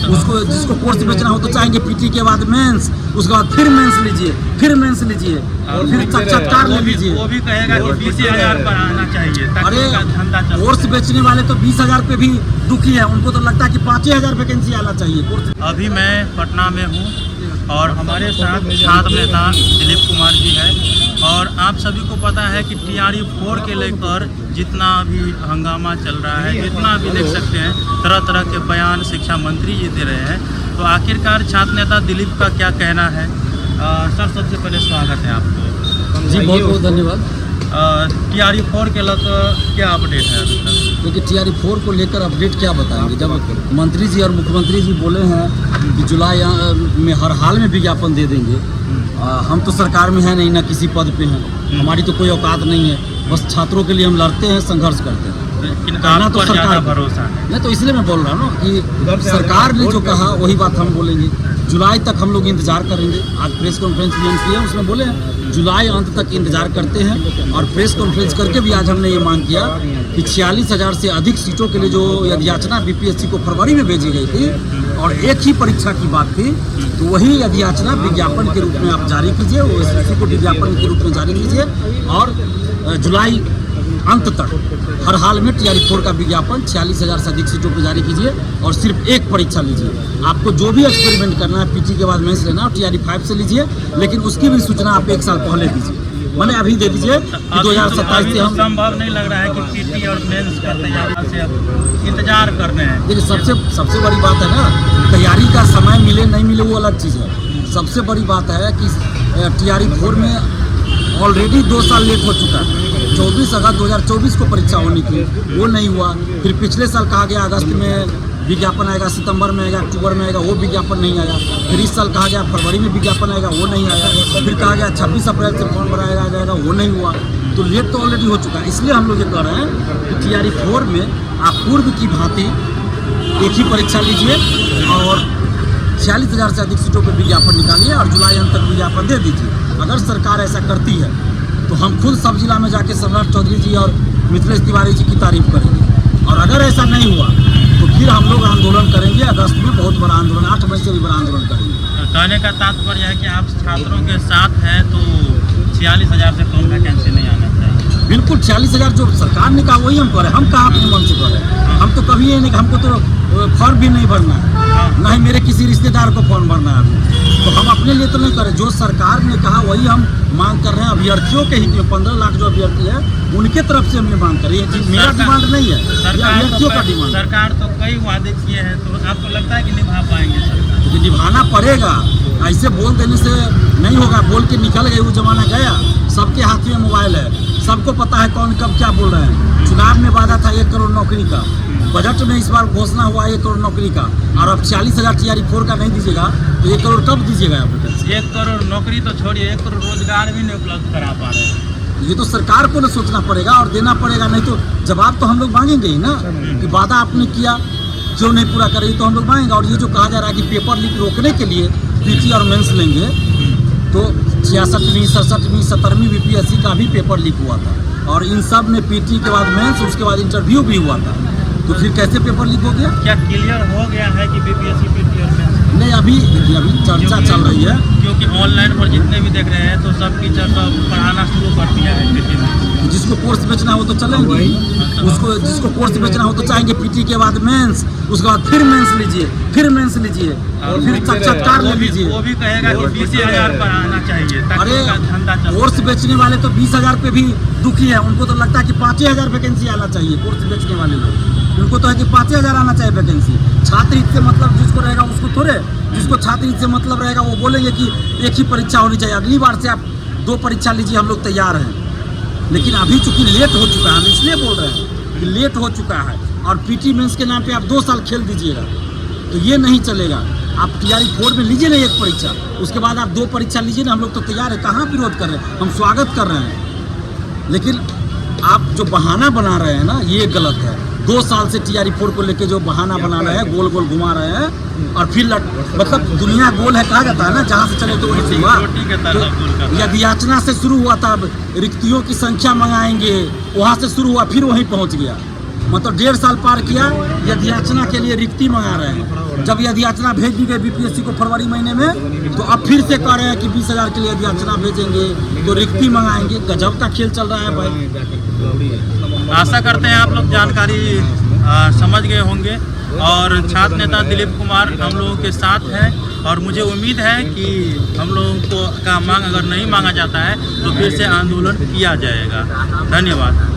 उसको जिसको कोर्स बेचना हो तो चाहेंगे पीटी के बाद मेंस, उसके बाद फिर मेंस लीजिए, फिर मेंस लीजिए, और फिर साक्षात्कार ले लीजिए। वो भी कहेगा कि 20,000 पर आना चाहिए ताकि उनका धंधा चले। कोर्स बेचने वाले तो 20,000 पे भी दुखी है, उनको तो लगता है कि 5,000 वैकेंसी आना चाहिए कोर्स। अभी मैं पटना में हूँ और हमारे साथ छात्र नेता दिलीप कुमार जी है, और आप सभी को पता है कि TRE 4 के लेकर जितना भी हंगामा चल रहा है, जितना भी देख सकते हैं तरह तरह के बयान शिक्षा मंत्री जी दे रहे हैं, तो आखिरकार छात्र नेता दिलीप का क्या कहना है। सर सबसे पहले स्वागत है आपको। जी बहुत बहुत धन्यवाद। TRE 4 के लेकर क्या अपडेट है अभी तक? क्योंकि TRE 4 को लेकर अपडेट क्या बताएंगे, जब मंत्री जी और मुख्यमंत्री जी बोले हैं कि जुलाई में हर हाल में विज्ञापन दे देंगे। हम तो सरकार में हैं नहीं, ना किसी पद पे हैं, हमारी तो कोई औकात नहीं है, बस छात्रों के लिए हम लड़ते हैं, संघर्ष करते हैं। कहना तो सरकार भरोसा है नहीं, तो इसलिए मैं बोल रहा हूँ ना कि सरकार ने जो कहा वही बात हम बोलेंगे। जुलाई तक हम लोग इंतजार करेंगे। आज प्रेस कॉन्फ्रेंस भी हम किए, उसमें बोले हैं जुलाई अंत तक इंतजार करते हैं, और प्रेस कॉन्फ्रेंस करके भी आज हमने ये मांग किया कि 46,000 से अधिक सीटों के लिए जो याचना BPSC को फरवरी में भेजी गई थी और एक ही परीक्षा की बात थी, तो वही याचना विज्ञापन के रूप में आप जारी कीजिए, OSCC को विज्ञापन के रूप में जारी कीजिए, और जुलाई अंत तक हर हाल में TRE 4 का विज्ञापन 46,000 से अधिक सीटों पर जारी कीजिए, और सिर्फ एक परीक्षा लीजिए। आपको जो भी एक्सपेरिमेंट करना है, PT के बाद मेंस लेना है, TRE 5 से लीजिए, लेकिन उसकी भी सूचना आप 1 साल पहले दीजिए। मैंने अभी दे दीजिए कि 2027 से हम संभव नहीं लग रहा है कि PT और मेंस का तैयारी से अब इंतजार कर रहे हैं। देखिए सबसे बड़ी बात है ना, तैयारी का समय मिले नहीं मिले वो अलग चीज़ है। सबसे बड़ी बात है कि TRE 4 में ऑलरेडी 2 साल लेट हो चुका है। 24 अगस्त 2024 को परीक्षा होनी थी, वो नहीं हुआ। फिर पिछले साल कहा गया अगस्त में विज्ञापन आएगा, सितंबर में आएगा, अक्टूबर में आएगा, वो विज्ञापन नहीं आया। फिर इस साल कहा गया फरवरी में विज्ञापन आएगा, वो नहीं आया। फिर कहा गया 26 अप्रैल से फॉर्म भराया जाएगा, वो नहीं हुआ। तो लेट तो ऑलरेडी हो चुका है। इसलिए हम लोग ये कह रहे हैं कि TRE 4 में आप पूर्व की भांति एक ही परीक्षा लीजिए और 46,000 से अधिक सीटों पर विज्ञापन निकालिए और जुलाई अंत तक विज्ञापन दे दीजिए। अगर सरकार ऐसा करती है तो हम खुद सब जिला में जाके सम्राट चौधरी जी और मिथिलेश तिवारी जी की तारीफ करेंगे, और अगर ऐसा नहीं हुआ तो फिर हम लोग आंदोलन करेंगे। अगस्त में बहुत बड़ा आंदोलन, 8 मई से भी बड़ा आंदोलन करेंगे। कहने का तात्पर्य है कि आप छात्रों के साथ हैं, तो 46,000 से कम वैकेंसी नहीं आना चाहिए। बिल्कुल 46,000 जो सरकार ने कहा वही हम करें। हम कहाँ अपने मन से करें, हम तो कभी ये नहीं, हमको तो फॉर्म भी नहीं भरना है, ना ही मेरे किसी रिश्तेदार को फॉर्म भरना है। तो हम अपने लिए तो नहीं करें, जो सरकार ने कहा वही हम मांग कर रहे हैं। अभ्यर्थियों के हित में 15 लाख जो अभ्यर्थी है उनके तरफ से हमने मांग कर रही है। मेरा डिमांड नहीं है, अभ्यर्थियों का डिमांड। सरकार तो कई वादे किए हैं, तो आपको लगता है कि निभा पाएंगे सरकार? क्योंकि निभाना पड़ेगा, ऐसे बोल देने से नहीं होगा। बोल के निकल गए वो जमाना गया। सबके हाथ में मोबाइल है, सबको पता है कौन कब क्या बोल रहे हैं। चुनाव में वादा था 1 करोड़ नौकरी का, बजट में इस बार घोषणा हुआ 1 करोड़ नौकरी का, और अब 46,000 TRE 4 का नहीं दीजिएगा तो 1 करोड़ कब दीजिएगा आप? 1 करोड़ नौकरी तो छोड़िए, 1 करोड़ रोजगार भी नहीं उपलब्ध करा पा रहे हैं। ये तो सरकार को ना सोचना पड़ेगा और देना पड़ेगा, नहीं तो जवाब तो हम लोग मांगेंगे ही ना कि वादा आपने किया क्यों नहीं पूरा करे, तो हम लोग मांगेंगे। और ये जो कहा जा रहा है कि पेपर लीक रोकने के लिए PT और मेंस लेंगे, तो 66वीं 67वीं 70वीं BPSC का भी पेपर लीक हुआ था, और इन सब में PT के बाद मेंस, उसके बाद इंटरव्यू भी हुआ था। तो फिर कैसे पेपर लीक हो गया? क्या क्लियर हो गया है कि BPSC PT और मेंस? नहीं, अभी चर्चा चल रही है, क्योंकि ऑनलाइन पर जितने भी देख रहे हैं तो सबकी चर्चा पढ़ाना शुरू कर दिया है PT में। जिसको कोर्स बेचना हो तो चलेंगे, उसको जिसको कोर्स बेचना हो तो चाहेंगे PT के बाद मेंस, उसके बाद फिर मेंस लीजिए, फिर मेंस लीजिए, और फिर साक्षात्कार ले लीजिए। वो भी कहेगा कि 20,000 पर आना चाहिए ताकि उनका धंधा चले। कोर्स बेचने वाले तो 20,000 पे भी दुखी है, उनको तो लगता है कि 5,000 वैकेंसी आना चाहिए। कोर्स बेचने वाले लोग, उनको तो है कि 5,000 आना चाहिए वैकेंसी। छात्र हित से मतलब जिसको रहेगा उसको थोड़े, जिसको छात्र हित से मतलब रहेगा वो बोलेंगे कि एक ही परीक्षा होनी चाहिए, अगली बार से आप 2 परीक्षा लीजिए, हम लोग तैयार हैं। लेकिन अभी चूंकि लेट हो चुका है, हम इसलिए बोल रहे हैं कि लेट हो चुका है, और PT मेंस के नाम पे आप 2 साल खेल दीजिएगा तो ये नहीं चलेगा। आप TRE 4 में लीजिए ना एक परीक्षा, उसके बाद आप 2 परीक्षा लीजिए ना, हम लोग तो तैयार है। कहाँ विरोध कर रहे हैं, हम स्वागत कर रहे हैं। लेकिन आप जो बहाना बना रहे हैं ना, ये गलत है। 2 साल से TRE 4 को लेके जो बहाना बना रहे हैं, गोल गोल घुमा रहे हैं, और फिर मतलब दुनिया गोल है कहा जाता है ना, जहाँ से चले तो वहीं से हुआ। तो यदि याचना से शुरू हुआ था, रिक्तियों की संख्या मंगाएंगे, वहाँ से शुरू हुआ, फिर वहीं पहुँच गया। मतलब 1.5 साल पार किया, यदयाचना के लिए रिक्ति मंगा रहे हैं। जब यदयाचना भेज दी गई बीपीएससी को फरवरी महीने में, तो अब फिर से कह रहे हैं कि 20,000 के लिए यदयाचना भेजेंगे तो रिक्ति मंगाएंगे। गजब का खेल चल रहा है भाई। आशा करते हैं आप लोग जानकारी समझ गए होंगे और छात्र नेता दिलीप कुमार हम लोगों के साथ हैं और मुझे उम्मीद है कि हम लोगों को का मांग अगर नहीं मांगा जाता है तो फिर से आंदोलन किया जाएगा। धन्यवाद।